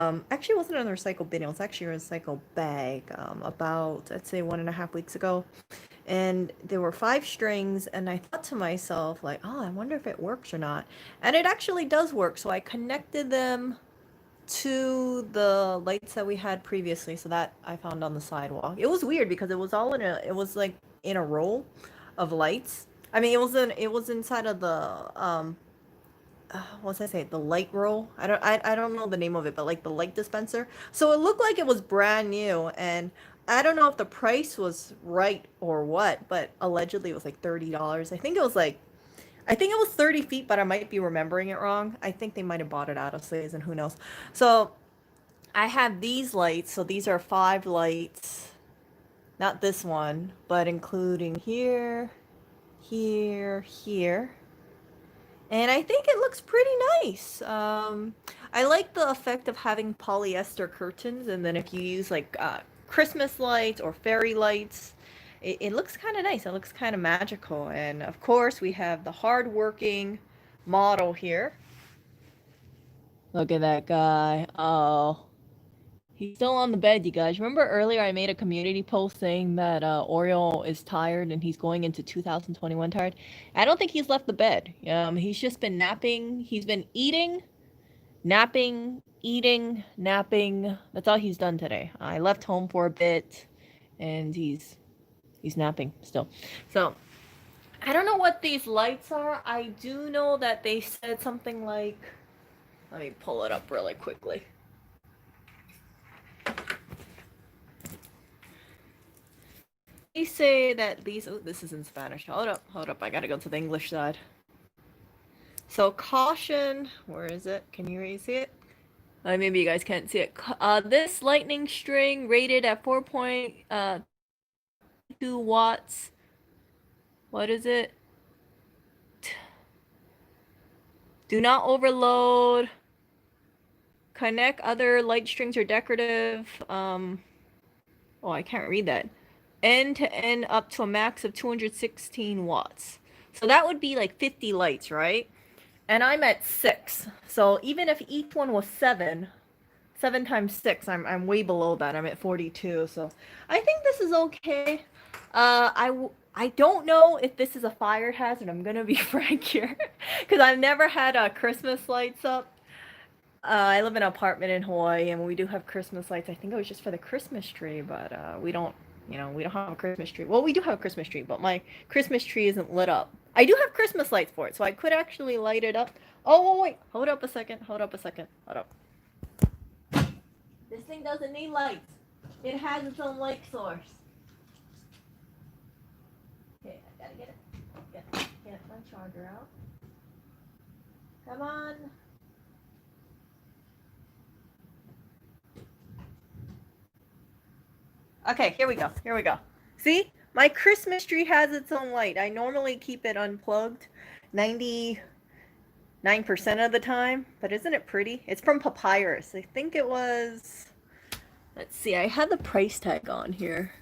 Actually, it wasn't a recycle bin. It was actually a recycle bag. About I'd say 1.5 weeks ago, and there were 5 strings, and I thought to myself like, oh, I wonder if it works or not, and it actually does work. So I connected them to the lights that we had previously, so that I found on the sidewalk. It was weird because it was like in a row of lights. I mean, it was inside of the what's I say, the light roll. I don't know the name of it, but like the light dispenser. So it looked like it was brand new, and I don't know if the price was right or what, but allegedly it was like $30. I think it was 30 feet, but I might be remembering it wrong. I think they might have bought it out of Slays, and who knows. So I have these lights. So these are 5 lights. Not this one, but including here, here, here. And I think it looks pretty nice. I like the effect of having polyester curtains, and then if you use like Christmas lights or fairy lights, it looks kind of nice. It looks kind of magical. And of course, we have the hardworking model here. Look at that guy. Oh, he's still on the bed, you guys. Remember earlier I made a community post saying that Oreo is tired and he's going into 2021 tired? I don't think he's left the bed. He's just been napping. He's been eating, napping, eating, napping. That's all he's done today. I left home for a bit, and he's napping still. So I don't know what these lights are. I do know that they said something like, let me pull it up really quickly. They say that these, oh, this is in Spanish. Hold up, I gotta go to the English side. So caution, where is it? Can you see it? Maybe you guys can't see it. This lightning string rated at 4.2 watts. What is it? Do not overload. Connect other light strings or decorative. Oh, I can't read that. End to end up to a max of 216 watts. So that would be like 50 lights, right? And I'm at 6. So even if each one was 7, 7 times 6, I'm way below that. I'm at 42. So I think this is okay. I don't know if this is a fire hazard. I'm gonna be frank here, because I've never had Christmas lights up. I live in an apartment in Hawaii, and we do have Christmas lights. I think it was just for the Christmas tree, but we don't, we don't have a Christmas tree. Well, we do have a Christmas tree, but my Christmas tree isn't lit up. I do have Christmas lights for it, so I could actually light it up. Oh, wait, hold up a second, hold up a second, hold up. This thing doesn't need lights. It has its own light source. Okay, I gotta get my charger out. Come on. Okay, here we go. Here we go. See? My Christmas tree has its own light. I normally keep it unplugged 99% of the time, but isn't it pretty? It's from Papyrus. I think it was, let's see, I had the price tag on here,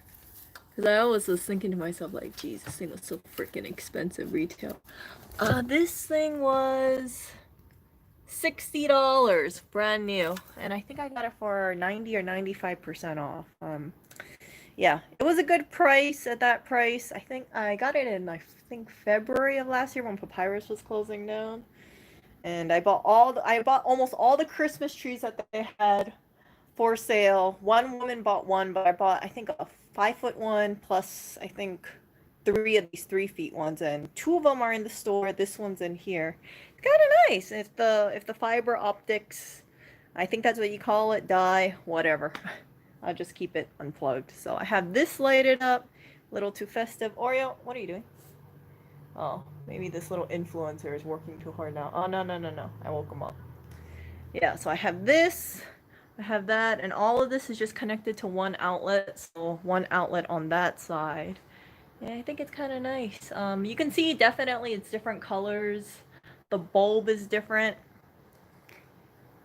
because I always was thinking to myself, like, geez, this thing was so freaking expensive retail. This thing was $60, brand new, and I think I got it for 90 or 95% off. Yeah, it was a good price at that price. I think I got it in, I think, February of last year when Papyrus was closing down. And I bought almost all the Christmas trees that they had for sale. One woman bought one, but I bought, I think, a 5-foot one plus, I think, 3 of these 3 feet ones, and 2 of them are in the store. This one's in here. It's kind of nice. If the fiber optics, I think that's what you call it, die, whatever. I'll just keep it unplugged. So I have this lighted up. A little too festive. Oreo, what are you doing? Oh, maybe this little influencer is working too hard now. Oh, no, no, no, no. I woke him up. Yeah, so I have this. I have that. And all of this is just connected to one outlet. So one outlet on that side. Yeah, I think it's kind of nice. You can see definitely it's different colors. The bulb is different.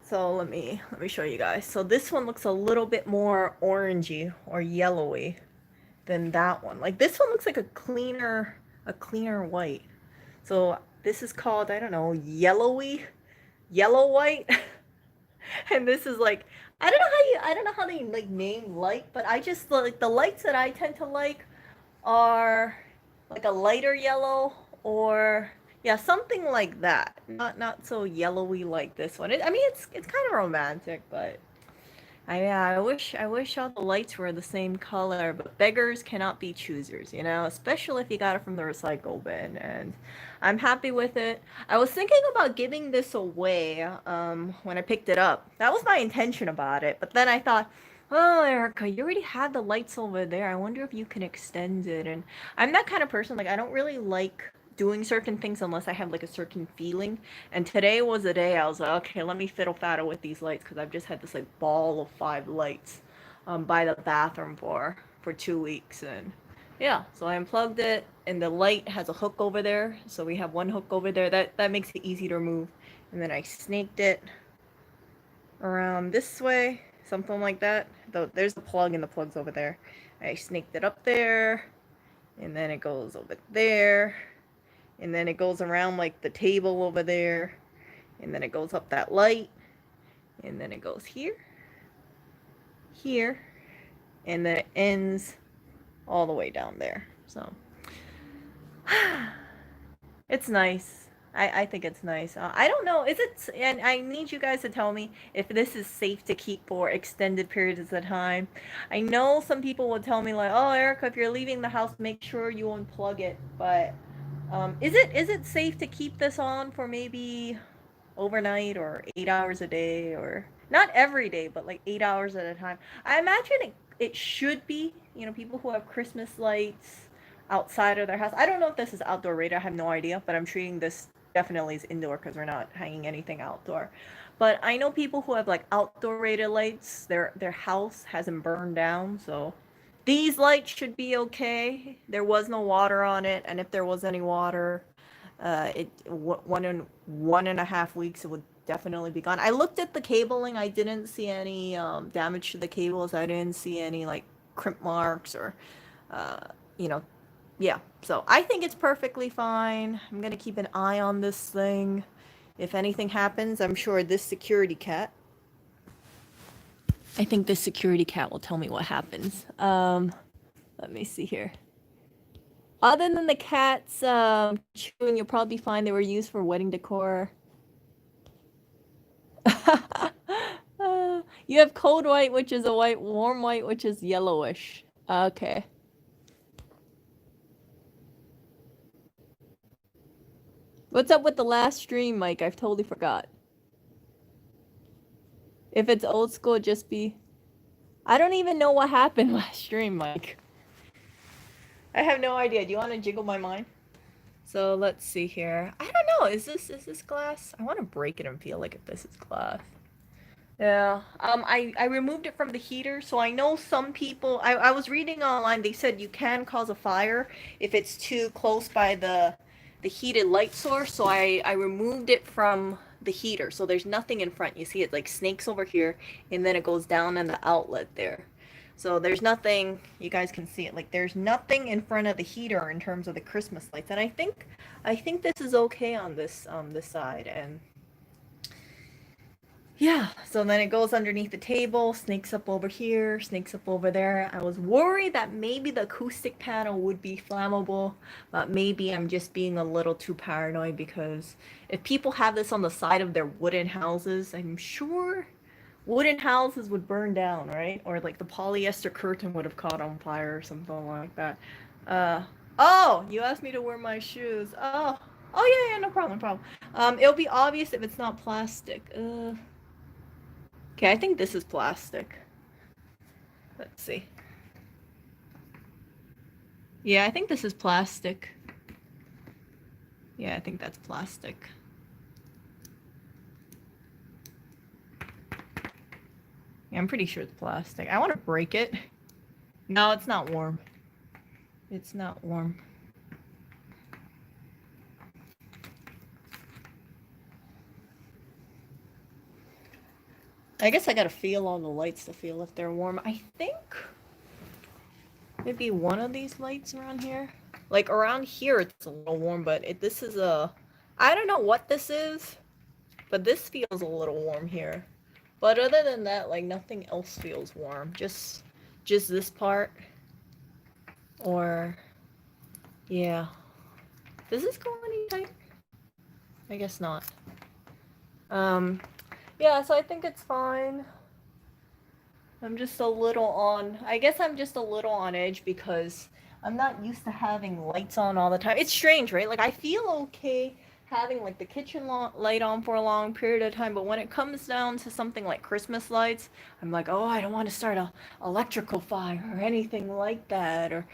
So let me show you guys. So this one looks a little bit more orangey or yellowy than that one. Like this one looks like a cleaner white. So this is called, I don't know, yellow white. And this is like, I don't know how they like name light, but I just like the lights that I tend to like are like a lighter yellow or yeah, something like that. Not so yellowy like this one. I mean, it's kind of romantic, but I wish all the lights were the same color, but beggars cannot be choosers, you know, especially if you got it from the recycle bin. And I'm happy with it. I was thinking about giving this away when I picked it up. That was my intention about it, but then I thought, oh, Erica, you already have the lights over there. I wonder if you can extend it. And I'm that kind of person, like, I don't really like doing certain things unless I have like a certain feeling. And today was a day I was like, okay, let me fiddle faddle with these lights because I've just had this like ball of 5 lights by the bathroom for 2 weeks. And yeah, so I unplugged it, and the light has a hook over there. So we have one hook over there that makes it easy to remove. And then I snaked it around this way, something like that. Though there's a plug and the plug's over there. I snaked it up there, and then it goes over there, and then it goes around like the table over there, and then it goes up that light, and then it goes here, here, and then it ends all the way down there. So it's nice. I think it's nice. I don't know. Is it? And I need you guys to tell me if this is safe to keep for extended periods of time. I know some people will tell me like, "Oh, Erica, if you're leaving the house, make sure you unplug it." But is it safe to keep this on for maybe overnight or 8 hours a day, or not every day, but like 8 hours at a time? I imagine it should be. You know, people who have Christmas lights outside of their house. I don't know if this is outdoor rated. I have no idea, but I'm treating this definitely as indoor because we're not hanging anything outdoor. But I know people who have like outdoor rated lights. Their house hasn't burned down, so these lights should be okay. There was no water on it, and if there was any water, it 1.5 weeks it would definitely be gone. I looked at the cabling. I didn't see any damage to the cables. I didn't see any like crimp marks or uh, you know, yeah. So I think it's perfectly fine. I'm gonna keep an eye on this thing. If anything happens, I'm sure this security cat. I think this security cat will tell me what happens. Let me see here. Other than the cats chewing, you'll probably find they were used for wedding decor. You have cold white, which is a white, warm white, which is yellowish. Okay. What's up with the last stream, Mike? I've totally forgot. If it's old school, just be... I don't even know what happened last stream, Mike. I have no idea. Do you want to jiggle my mind? So let's see here. I don't know. Is this glass? I want to break it and feel like if this is glass. Yeah. I removed it from the heater, so I know some people. I was reading online. They said you can cause a fire if it's too close by the heated light source. So I removed it from the heater, so there's nothing in front. You see it like snakes over here, and then it goes down in the outlet there. So there's nothing. You guys can see it. Like there's nothing in front of the heater in terms of the Christmas lights, and I think this is okay on this side. And yeah, so then it goes underneath the table, snakes up over here, snakes up over there. I was worried that maybe the acoustic panel would be flammable, but maybe I'm just being a little too paranoid because if people have this on the side of their wooden houses, I'm sure wooden houses would burn down, right? Or like the polyester curtain would have caught on fire or something like that. Uh, oh, you asked me to wear my shoes. Oh yeah, no problem, no problem. It'll be obvious if it's not plastic. Okay, I think this is plastic. Let's see. Yeah, I think this is plastic. Yeah, I think that's plastic. Yeah, I'm pretty sure it's plastic. I want to break it. No, it's not warm. It's not warm. I guess I gotta feel all the lights to feel if they're warm. I think maybe one of these lights around here. Like around here it's a little warm, but this is a... I don't know what this is, but this feels a little warm here. But other than that, like nothing else feels warm. Just this part. Or yeah. Does this go any tighter? I guess not. Um yeah, so I think it's fine. I'm just a little on, I guess I'm just a little on edge because I'm not used to having lights on all the time. It's strange, right? Like I feel okay having like the kitchen light on for a long period of time, but when it comes down to something like Christmas lights, I'm like, oh, I don't want to start a electrical fire or anything like that. Or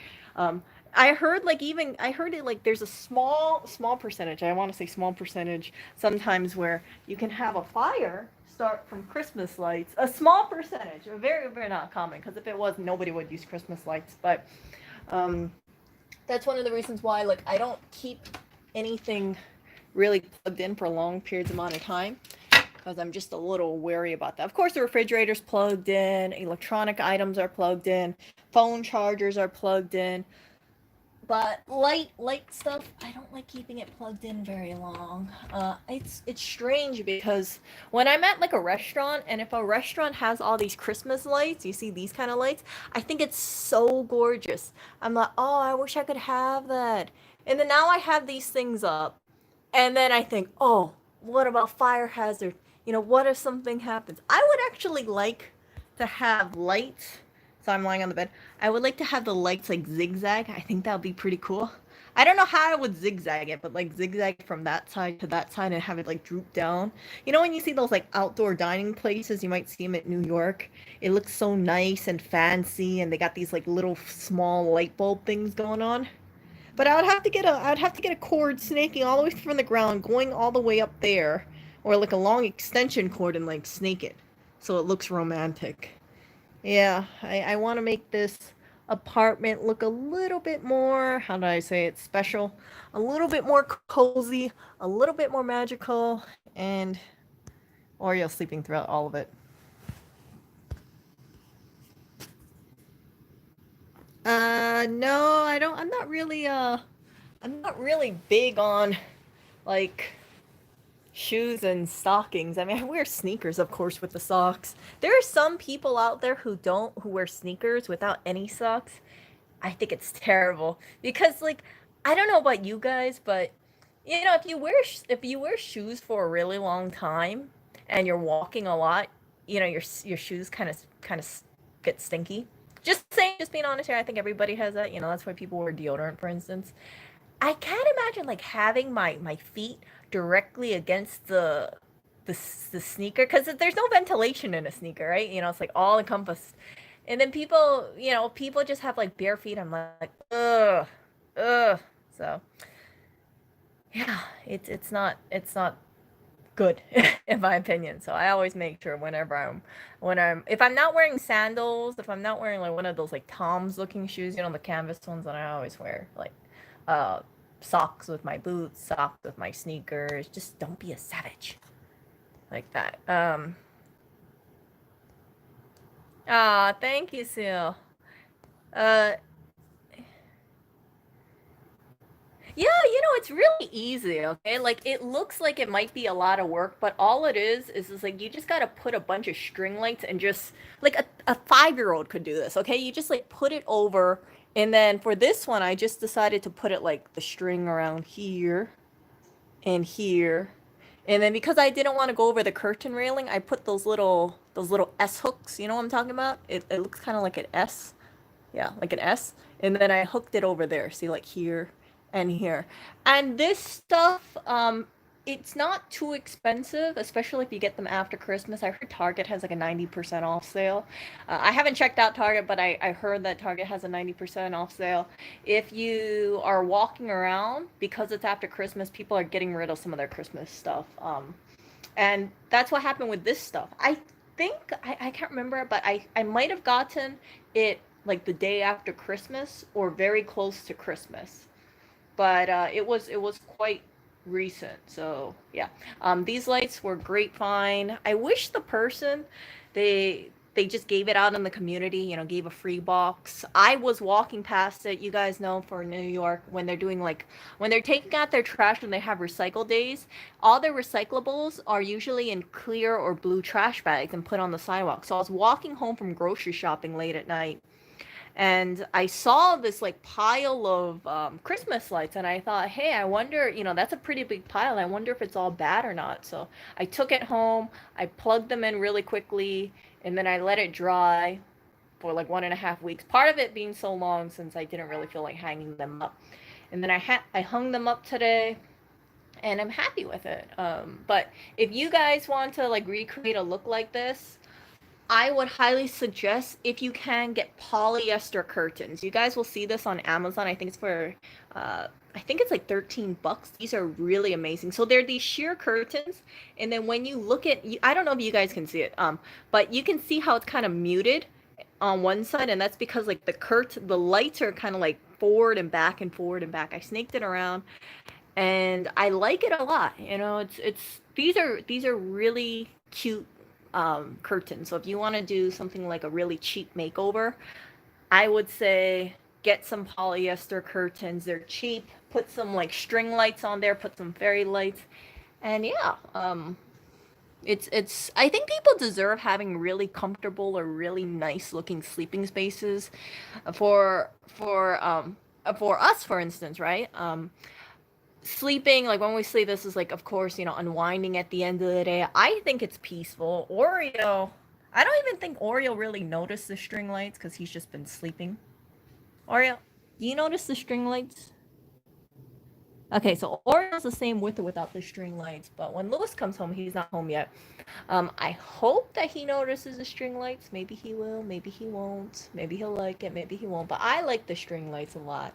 I heard like even I heard it like there's a small percentage. I want to say small percentage sometimes where you can have a fire start from Christmas lights. A small percentage, very not common because if it was, nobody would use Christmas lights. But um, that's one of the reasons why like I don't keep anything really plugged in for long periods amount of time because I'm just a little wary about that. Of course, the refrigerator's plugged in, electronic items are plugged in, phone chargers are plugged in. But light stuff, I don't like keeping it plugged in very long. It's strange because when I'm at like a restaurant, and if a restaurant has all these Christmas lights, you see these kind of lights, I think it's so gorgeous. I'm like, oh, I wish I could have that. And then now I have these things up, and then I think, oh, what about fire hazard? You know, what if something happens? I would actually like to have lights. So I'm lying on the bed. I would like to have the lights like zigzag. I think that would be pretty cool. I don't know how I would zigzag it, but like zigzag from that side to that side and have it like droop down. You know when you see those like outdoor dining places, you might see them at New York. It looks so nice and fancy, and they got these like little small light bulb things going on. But I would have to get a cord snaking all the way from the ground, going all the way up there, or like a long extension cord and like snake it, so it looks romantic. Yeah, I want to make this apartment look a little bit more, how do I say it, special, a little bit more cozy, a little bit more magical, and Oreo sleeping throughout all of it. No, I don't. I'm not really big on like shoes and stockings. I mean, I wear sneakers, of course, with the socks. There are some people out there who wear sneakers without any socks. I think it's terrible because, like, I don't know about you guys, but you know, if you wear shoes for a really long time and you're walking a lot, you know, your shoes kind of get stinky. Just saying, just being honest here. I think everybody has that. You know, that's why people wear deodorant, for instance. I can't imagine like having my feet directly against the the sneaker because there's no ventilation in a sneaker, right? You know, it's like all encompassed. And then people, you know, people just have like bare feet. I'm like, ugh, ugh. So yeah, it's not good in my opinion. So I always make sure whenever I'm if I'm not wearing sandals, if I'm not wearing like one of those like Tom's looking shoes, you know, the canvas ones, that I always wear like uh socks with my boots, socks with my sneakers. Just don't be a savage like that. Thank you, Sue. Uh Yeah, you know, it's really easy, okay? Like it looks like it might be a lot of work, but all it is like you just gotta put a bunch of string lights and just like a 5-year-old could do this, okay? You just like put it over, and then for this one I just decided to put it like the string around here and here. And then because I didn't want to go over the curtain railing, I put those little S hooks, you know what I'm talking about? It looks kind of like an S. Yeah, like an S. And then I hooked it over there. See, like here and here. And this stuff, it's not too expensive, especially if you get them after Christmas. I heard Target has like a 90% off sale. I haven't checked out Target, but I heard that Target has a 90% off sale. If you are walking around, because it's after Christmas, people are getting rid of some of their Christmas stuff. And that's what happened with this stuff. I think I can't remember, but I might have gotten it like the day after Christmas or very close to Christmas. But it was quite recent. So yeah, these lights were great. Fine. I wish the person they They just gave it out in the community, you know, gave a free box. I was walking past it. You guys know for New York, when they're doing like, when they're taking out their trash and they have recycle days, all their recyclables are usually in clear or blue trash bags and put on the sidewalk. So I was walking home from grocery shopping late at night, and I saw this like pile of Christmas lights, and I thought, hey, I wonder, you know, that's a pretty big pile. I wonder if it's all bad or not. So I took it home, I plugged them in really quickly, and then I let it dry for like 1.5 weeks. Part of it being so long since I didn't really feel like hanging them up, and then I hung them up today, and I'm happy with it. But if you guys want to like recreate a look like this, I would highly suggest, if you can, get polyester curtains. You guys will see this on Amazon. I think it's for I think it's like 13 bucks. These are really amazing. So they're these sheer curtains, and then when you look at, I don't know if you guys can see it, but you can see how it's kind of muted on one side, and that's because like the lights are kind of like forward and back and forward and back. I snaked it around, and I like it a lot. You know, it's these are really cute curtains. So if you want to do something like a really cheap makeover, I would say get some polyester curtains. They're cheap. Put some like string lights on there. Put some fairy lights, and yeah, it's. I think people deserve having really comfortable or really nice looking sleeping spaces, for us, for instance, right? Sleeping, like when we sleep, this is like, of course, you know, unwinding at the end of the day. I think it's peaceful. Oreo, I don't even think Oreo really noticed the string lights because he's just been sleeping. Oreo, do you notice the string lights? Okay, so Oreo's the same with or without the string lights, but when Lewis comes home, he's not home yet. I hope that he notices the string lights. Maybe he will, maybe he won't. Maybe he'll like it, maybe he won't. But I like the string lights a lot.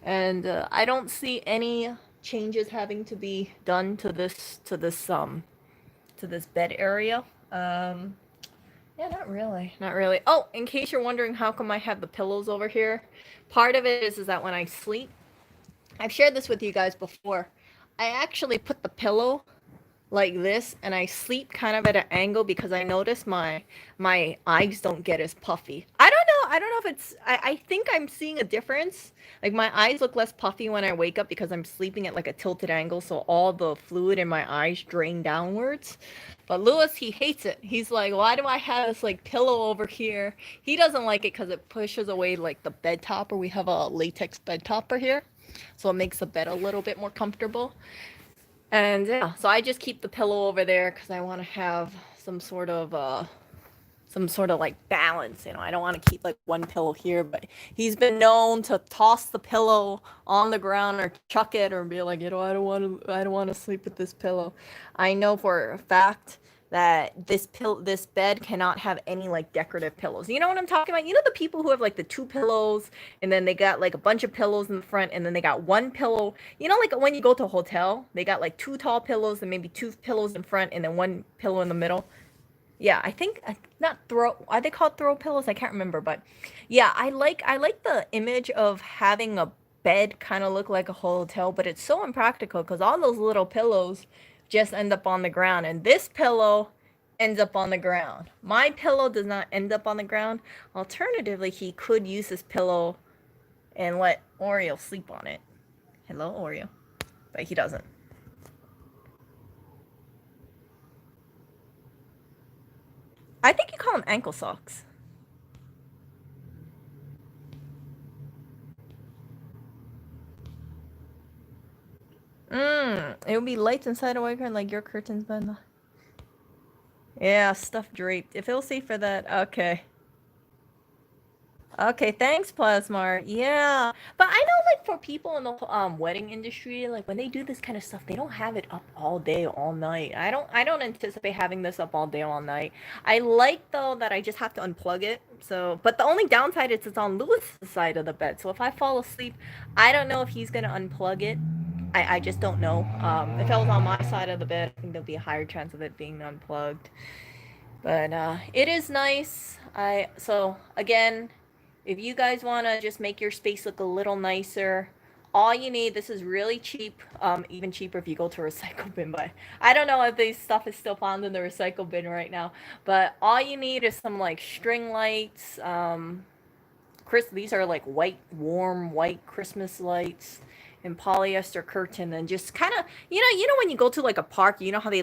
And I don't see any changes having to be done to this bed area. Yeah, not really, not really. Oh, in case you're wondering, how come I have the pillows over here? Part of it is that when I sleep, I've shared this with you guys before. I actually put the pillow like this, and I sleep kind of at an angle because I notice my eyes don't get as puffy. I don't know if it's, I think I'm seeing a difference. Like my eyes look less puffy when I wake up because I'm sleeping at like a tilted angle, so all the fluid in my eyes drain downwards. But Lewis, he hates it. He's like, why do I have this like pillow over here? He doesn't like it because it pushes away like the bed topper. We have a latex bed topper here, so it makes the bed a little bit more comfortable. And yeah, so I just keep the pillow over there because I want to have some sort of like balance. You know, I don't want to keep like one pillow here, but he's been known to toss the pillow on the ground or chuck it or be like, you know, I don't want to sleep with this pillow. I know for a fact that this bed cannot have any like decorative pillows. You know what I'm talking about? You know the people who have like the two pillows and then they got like a bunch of pillows in the front and then they got one pillow. You know, like when you go to a hotel, they got like two tall pillows and maybe two pillows in front and then one pillow in the middle. Yeah, I think not throw. Are they called throw pillows? I can't remember, but yeah, I like the image of having a bed kind of look like a hotel, but it's so impractical because all those little pillows just end up on the ground, and this pillow ends up on the ground. My pillow does not end up on the ground. Alternatively, he could use this pillow and let Oreo sleep on it. Hello, Oreo, but he doesn't. I think you call them ankle socks. It would be lights inside a white curtain like your curtains, but yeah, stuff draped. If it'll see for that, okay. Okay, thanks, Plasmar. Yeah, but I know, like, for people in the wedding industry, like when they do this kind of stuff, they don't have it up all day, all night. I don't anticipate having this up all day, all night. I like though that I just have to unplug it. So, but the only downside is it's on Lewis's side of the bed. So if I fall asleep, I don't know if he's gonna unplug it. I just don't know. If it was on my side of the bed, I think there'd be a higher chance of it being unplugged. But it is nice. I so again, if you guys want to just make your space look a little nicer, All you need, this is really cheap, even cheaper if you go to a recycle bin, but I don't know if this stuff is still found in the recycle bin right now. But all you need is some like string lights. These are like white, warm white Christmas lights and polyester curtain, and just kind of, when you go to like a park, you know how they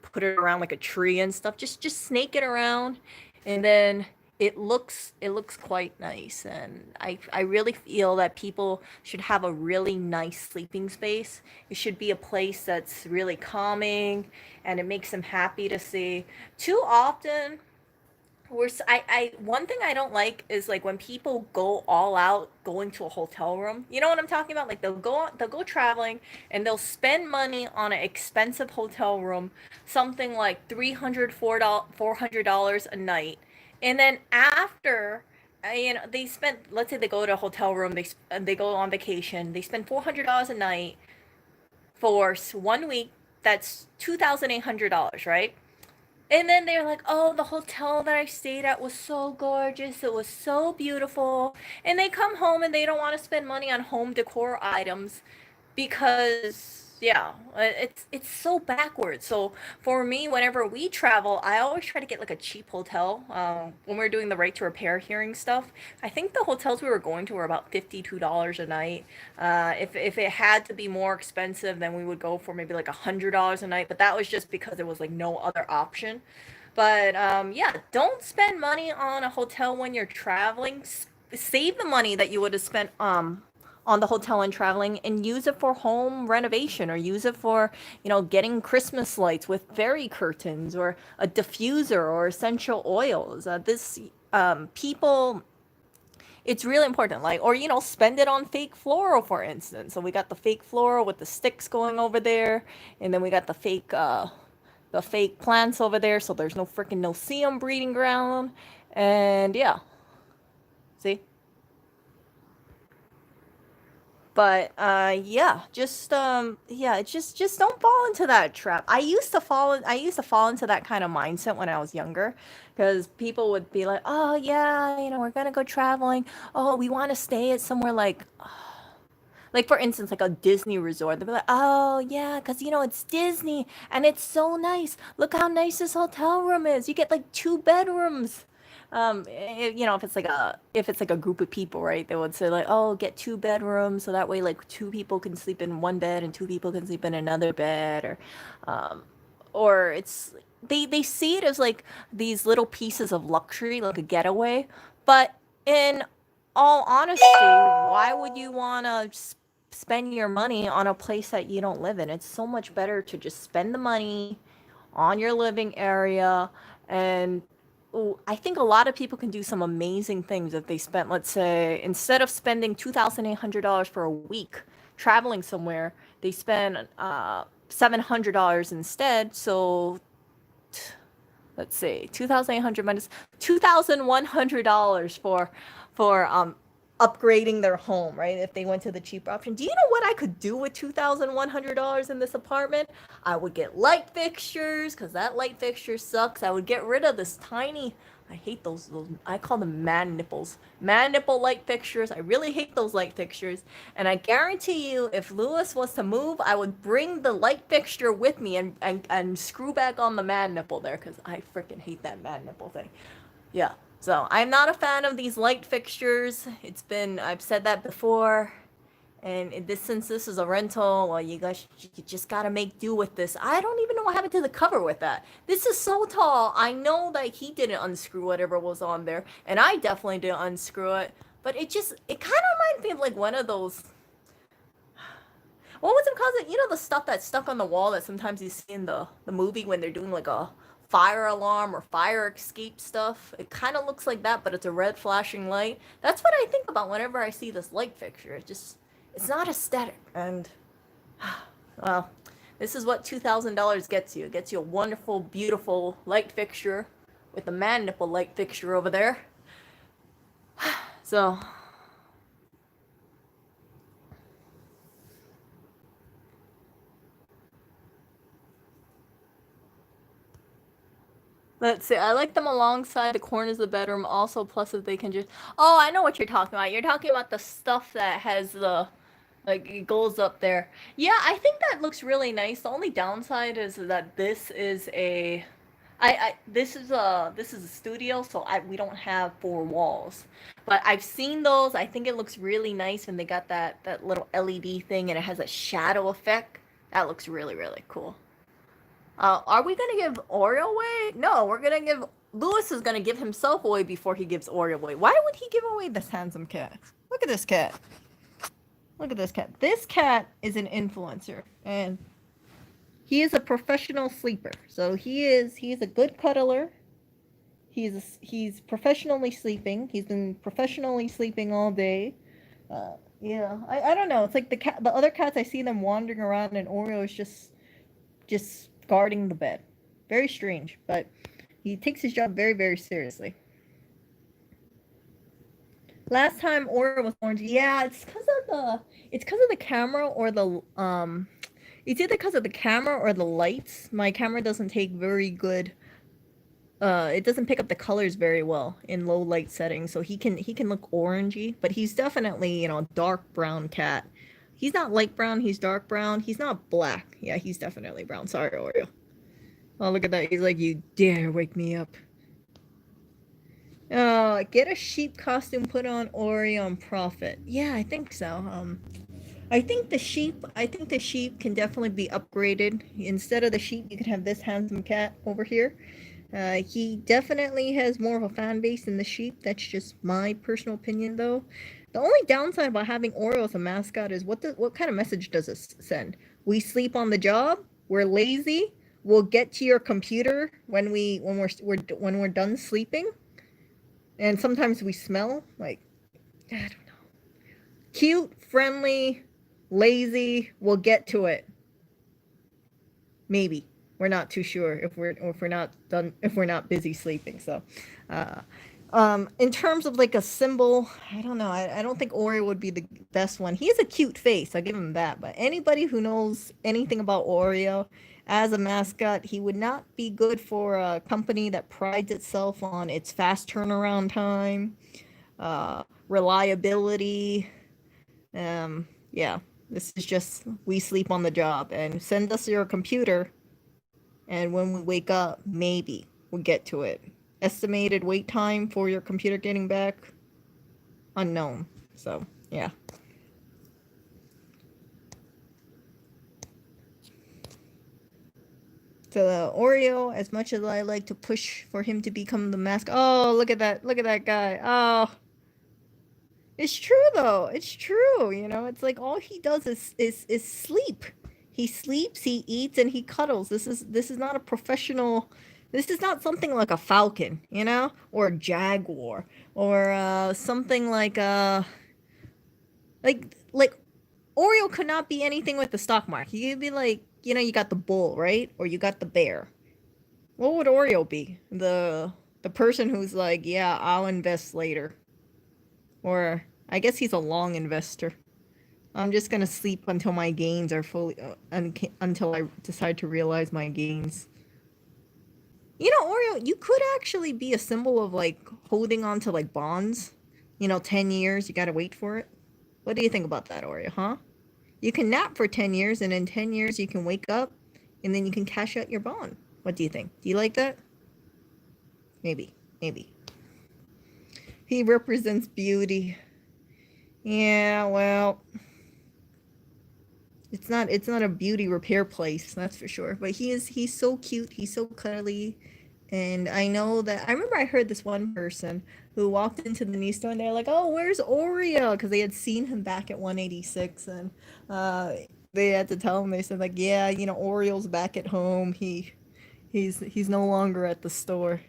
put it around like a tree and stuff. Just snake it around, and then it looks quite nice. And I really feel that people should have a really nice sleeping space. It should be a place that's really calming, and it makes them happy to see. Too often, one thing I don't like is like when people go all out going to a hotel room. You know what I'm talking about? Like they'll go traveling and they'll spend money on an expensive hotel room, something like $300 $400 a night. And then after, they spent, let's say they go to a hotel room, they go on vacation, they spend $400 a night for 1 week. That's $2,800, right? And then they're like, oh, the hotel that I stayed at was so gorgeous. It was so beautiful. And they come home and they don't want to spend money on home decor items because, yeah, it's so backwards. So for me, whenever we travel, I always try to get like a cheap hotel. When we're doing the right to repair hearing stuff, I think the hotels we were going to were about $52 a night. If it had to be more expensive, then we would go for maybe like $100 a night. But that was just because there was like no other option. But yeah, don't spend money on a hotel when you're traveling. Save the money that you would have spent on the hotel and traveling, and use it for home renovation, or use it for, getting Christmas lights with fairy curtains, or a diffuser, or essential oils. This people It's really important, like, or spend it on fake floral, for instance. So we got the fake floral with the sticks going over there, and then we got the fake plants over there, so there's no freaking no-see-um breeding ground. And yeah, see. But yeah, just don't fall into that trap. I used to fall into that kind of mindset when I was younger, because people would be like, oh yeah, we're gonna go traveling. Oh, we want to stay at somewhere like for instance, like a Disney resort. They'd be like, oh yeah, because it's Disney and it's so nice. Look how nice this hotel room is. You get like two bedrooms. If it's like a group of people, right? They would say like, oh, get two bedrooms, so that way like two people can sleep in one bed and two people can sleep in another bed, um, or they see it as like these little pieces of luxury, like a getaway. But in all honesty, why would you want to spend your money on a place that you don't live in? It's so much better to just spend the money on your living area. And I think a lot of people can do some amazing things if they spent, let's say, instead of spending $2,800 for a week traveling somewhere, they spend $700 instead. So let's see, 2,800 minus $2,100 for upgrading their home, right? If they went to the cheaper option. Do you know what I could do with $2,100 in this apartment? I would get light fixtures, because that light fixture sucks. I would get rid of this tiny, I hate those, I call them man nipples. Man nipple light fixtures. I really hate those light fixtures. And I guarantee you, if Lewis was to move, I would bring the light fixture with me, and screw back on the man nipple there, because I freaking hate that man nipple thing. Yeah. So I'm not a fan of these light fixtures. I've said that before. And since this is a rental, well, you just gotta make do with this. I don't even know what happened to the cover with that. This is so tall. I know that he didn't unscrew whatever was on there, and I definitely didn't unscrew it. But it kind of reminds me of like one of those. What was it called? The stuff that's stuck on the wall that sometimes you see in the movie when they're doing like a fire alarm or fire escape stuff. It kind of looks like that, but it's a red flashing light. That's what I think about whenever I see this light fixture. It's not aesthetic. And well, this is what $2,000 gets you. It gets you a wonderful, beautiful light fixture with the man nipple light fixture over there. So let's see. I like them alongside the corners of the bedroom. Also, plus if they can just. Oh, I know what you're talking about. You're talking about the stuff that has Like it goes up there. Yeah, I think that looks really nice. The only downside is that this is a this is a studio, so we don't have four walls. But I've seen those. I think it looks really nice when they got that little LED thing and it has a shadow effect. That looks really really cool. Are we gonna give Oreo away? No, we're gonna give. Lewis is gonna give himself away before he gives Oreo away. Why would he give away this handsome cat? Look at this cat. Look at this cat. This cat is an influencer, and he is a professional sleeper. So he's a good cuddler. He's professionally sleeping. He's been professionally sleeping all day. Yeah, I don't know. It's like the other cats I see them wandering around, and Oreo is just guarding the bed. Very strange, but he takes his job very very seriously. Last time Oreo was orange, yeah, it's because of the camera or the it's either because of the camera or the lights. My camera doesn't take very good it doesn't pick up the colors very well in low light settings, so he can look orangey, but he's definitely, dark brown cat. He's not light brown, he's dark brown. He's not black. Yeah, he's definitely brown. Sorry, Oreo. Oh, look at that. He's like, you dare wake me up. Get a sheep costume put on Oreo and profit. Yeah, I think so. I think the sheep can definitely be upgraded. Instead of the sheep, you could have this handsome cat over here. He definitely has more of a fan base than the sheep. That's just my personal opinion, though. The only downside about having Oreo as a mascot is what kind of message does it send? We sleep on the job. We're lazy. We'll get to your computer when we're done sleeping. And sometimes we smell like, I don't know. Cute, friendly, lazy. We'll get to it. Maybe we're not too sure if we're not busy sleeping. So, uh, in terms of like a symbol, I don't know. I don't think Oreo would be the best one. He has a cute face. I'll give him that. But anybody who knows anything about Oreo as a mascot, he would not be good for a company that prides itself on its fast turnaround time, reliability. Yeah, this is just we sleep on the job and send us your computer, and when we wake up, maybe we'll get to it. Estimated wait time for your computer getting back unknown. So yeah. So Oreo, as much as I like to push for him to become the mascot. Oh, look at that! Look at that guy! Oh, it's true though. It's true. It's like all he does is sleep. He sleeps, he eats, and he cuddles. This is not a professional. This is not something like a falcon, or a jaguar, or something like Oreo could not be anything with the stock market. You could be like, you got the bull, right? Or you got the bear. What would Oreo be? The person who's like, yeah, I'll invest later. Or I guess he's a long investor. I'm just gonna sleep until my gains are fully until I decide to realize my gains. Oreo, you could actually be a symbol of like holding on to like bonds. 10 years, you gotta wait for it. What do you think about that, Oreo, huh? You can nap for 10 years, and in 10 years, you can wake up, and then you can cash out your bond. What do you think? Do you like that? Maybe. Maybe. He represents beauty. Yeah, well, it's not a beauty repair place, that's for sure. But he's so cute, he's so cuddly. And I know that I remember I heard this one person who walked into the new store and they're like, "Oh, where's Oreo?" Because they had seen him back at 186, and they had to tell him. They said like, "Yeah, Oreo's back at home. He's no longer at the store."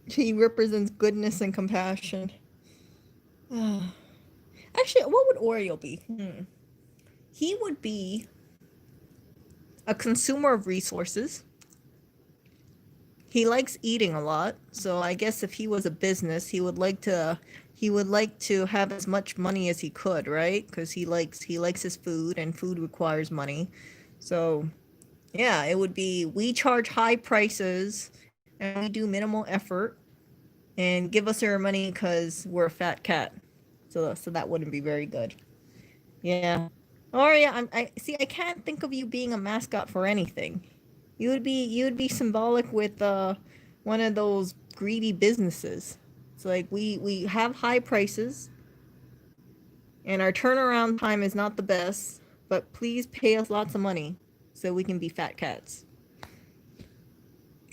He represents goodness and compassion. Actually, what would Oreo be? He would be a consumer of resources. He likes eating a lot, so I guess if he was a business, he would like to have as much money as he could, right? Because he likes his food, and food requires money. So yeah, it would be we charge high prices and we do minimal effort. and give us our money because we're a fat cat. So that wouldn't be very good. Yeah. Or yeah, I see. I can't think of you being a mascot for anything. You would be symbolic with one of those greedy businesses. It's like we have high prices and our turnaround time is not the best, but please pay us lots of money so we can be fat cats.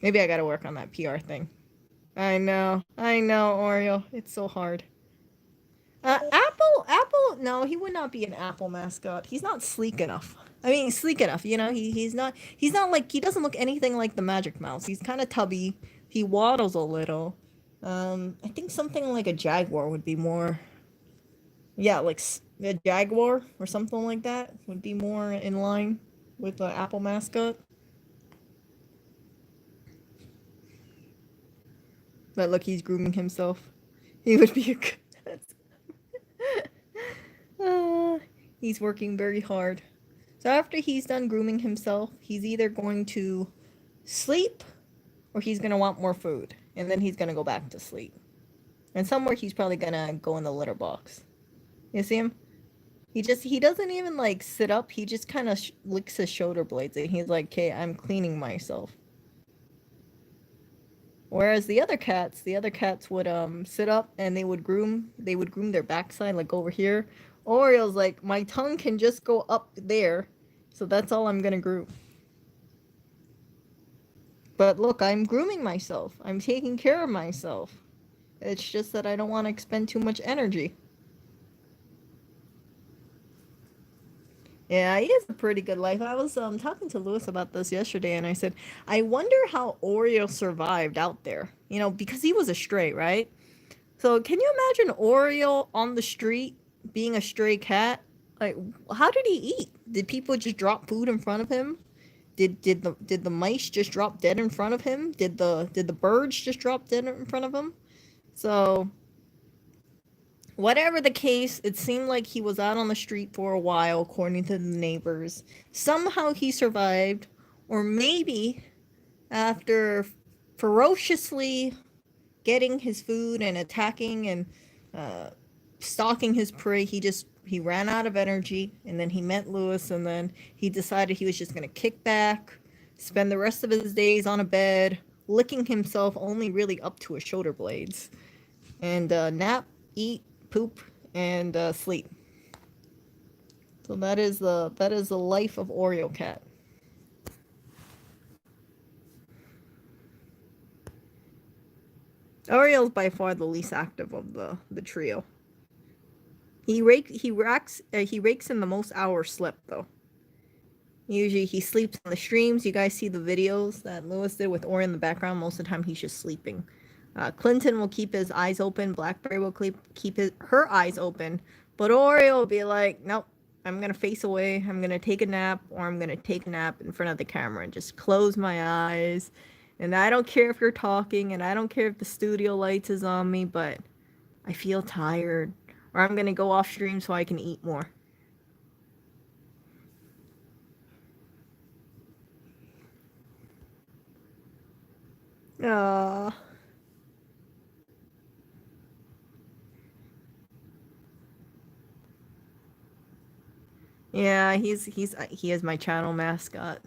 Maybe I gotta work on that PR thing. I know, Oreo. It's so hard. Apple, no, he would not be an Apple mascot. He's not sleek enough. I mean, sleek enough, you know. He's not like he doesn't look anything like the Magic Mouse. He's kind of tubby. He waddles a little. I think something like a jaguar would be more. Yeah, like a jaguar or something like that would be more in line with the Apple mascot. But look, he's grooming himself. He would be a good. Uh, he's working very hard. So after he's done grooming himself, he's either going to sleep or he's going to want more food. And then he's going to go back to sleep. And somewhere he's probably going to go in the litter box. You see him? He doesn't even like sit up. He just kind of licks his shoulder blades and he's like, "Okay, I'm cleaning myself." Whereas the other cats would sit up and they would groom their backside like over here. Oreo's like, "My tongue can just go up there. So that's all I'm going to groom." But look, I'm grooming myself. I'm taking care of myself. It's just that I don't want to expend too much energy. Yeah, he has a pretty good life. I was talking to Lewis about this yesterday, and I said, I wonder how Oreo survived out there. You know, because he was a stray, right? So can you imagine Oreo on the street being a stray cat? Like, how did he eat? Did people just drop food in front of him? Did the mice just drop dead in front of him? Did the birds just drop dead in front of him? So whatever the case, it seemed like he was out on the street for a while, according to the neighbors. Somehow he survived, or maybe after ferociously getting his food and attacking and uh, stalking his prey, he ran out of energy, and then he met Lewis, and then he decided he was just gonna kick back, spend the rest of his days on a bed, licking himself only really up to his shoulder blades, and nap, eat, poop, and sleep. So that is the life of Oreo Cat. Orio's by far the least active of the trio. He rakes in the most hours slept though. Usually he sleeps on the streams. You guys see the videos that Lewis did with Oreo in the background. Most of the time he's just sleeping. Clinton will keep his eyes open. Blackberry will keep her eyes open. But Oreo will be like, nope, I'm going to face away. I'm going to take a nap, or I'm going to take a nap in front of the camera and just close my eyes. And I don't care if you're talking, and I don't care if the studio lights is on me, but I feel tired. Or I'm going to go off stream so I can eat more. Aww. Yeah, he is my channel mascot.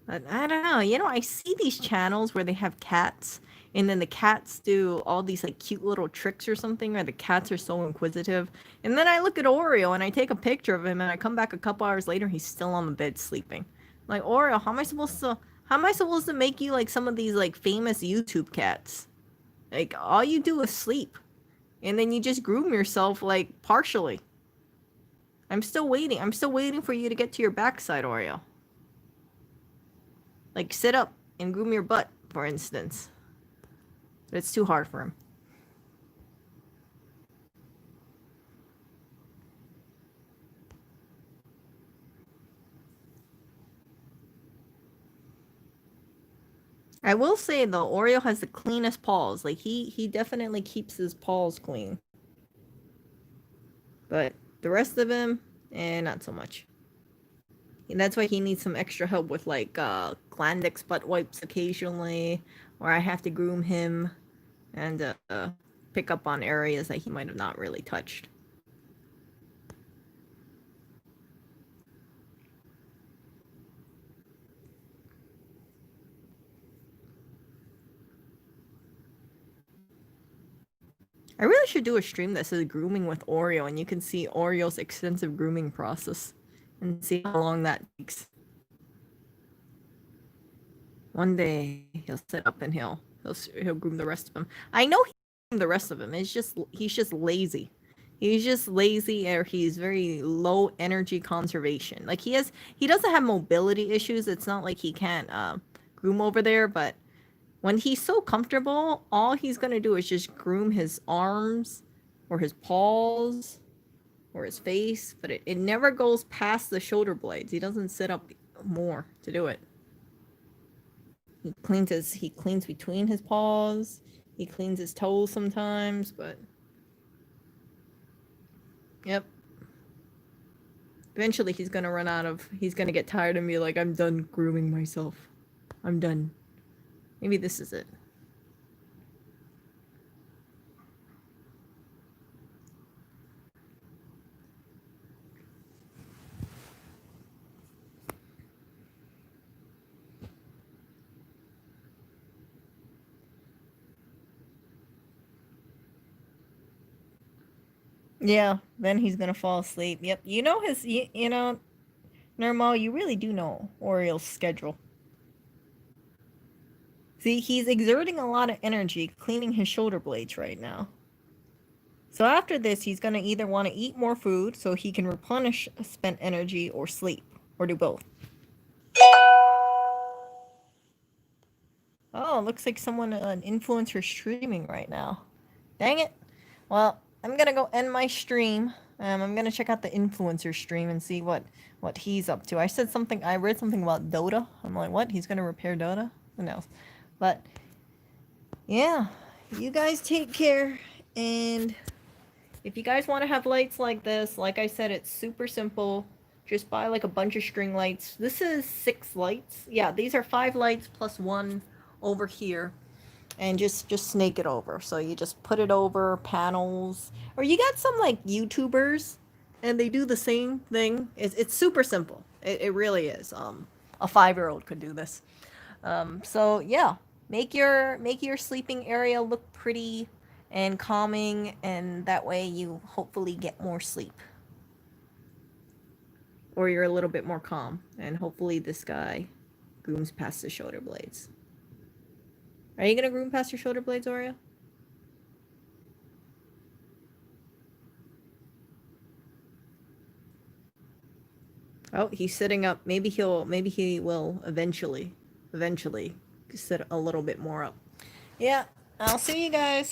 But I don't know. You know, I see these channels where they have cats, and then the cats do all these like cute little tricks or something, or the cats are so inquisitive. And then I look at Oreo and I take a picture of him, and I come back a couple hours later, he's still on the bed sleeping. Like, Oreo, how am I supposed to make you like some of these like famous YouTube cats? Like, all you do is sleep, and then you just groom yourself like partially. I'm still waiting. I'm still waiting for you to get to your backside, Oreo. Like, sit up and groom your butt, for instance. But it's too hard for him. I will say though, Oreo has the cleanest paws. Like he definitely keeps his paws clean. But the rest of him, not so much. And that's why he needs some extra help with like Glandex butt wipes occasionally, or I have to groom him. and pick up on areas that he might have not really touched. I really should do a stream that says grooming with Oreo, and you can see Oreo's extensive grooming process and see how long that takes. One day he'll sit up and he'll groom the rest of them. I know he'll groom the rest of them. He's just lazy. He's just lazy, or he's very low energy conservation. Like he doesn't have mobility issues. It's not like he can't groom over there, but when he's so comfortable, all he's gonna do is just groom his arms or his paws or his face, but it never goes past the shoulder blades. He doesn't sit up more to do it. He cleans between his paws. He cleans his toes sometimes, but yep. Eventually he's gonna get tired and be like, I'm done grooming myself. I'm done. Maybe this is it. Yeah, then he's gonna fall asleep. Yep, you know Normal, you really do know Oriole's schedule. See, he's exerting a lot of energy cleaning his shoulder blades right now. So after this, he's gonna either want to eat more food so he can replenish spent energy, or sleep, or do both. Oh, looks like an influencer streaming right now. Dang it. Well, I'm gonna go end my stream. I'm gonna check out the influencer stream and see what he's up to. I read something about Dota. I'm like, what? He's gonna repair Dota? Who knows? But yeah, you guys take care. And if you guys want to have lights like this, like I said, it's super simple. Just buy like a bunch of string lights. This is 6 lights. Yeah, these are 5 lights plus 1 over here. And just snake it over. So you just put it over panels, or you got some like YouTubers and they do the same thing. It's super simple. It really is. A 5-year-old could do this. So yeah, make your sleeping area look pretty and calming, and that way you hopefully get more sleep, or you're a little bit more calm, and hopefully this guy grooms past the shoulder blades. Are you gonna groom past your shoulder blades, Oreo? Oh, he's sitting up. Maybe he will eventually sit a little bit more up. Yeah, I'll see you guys.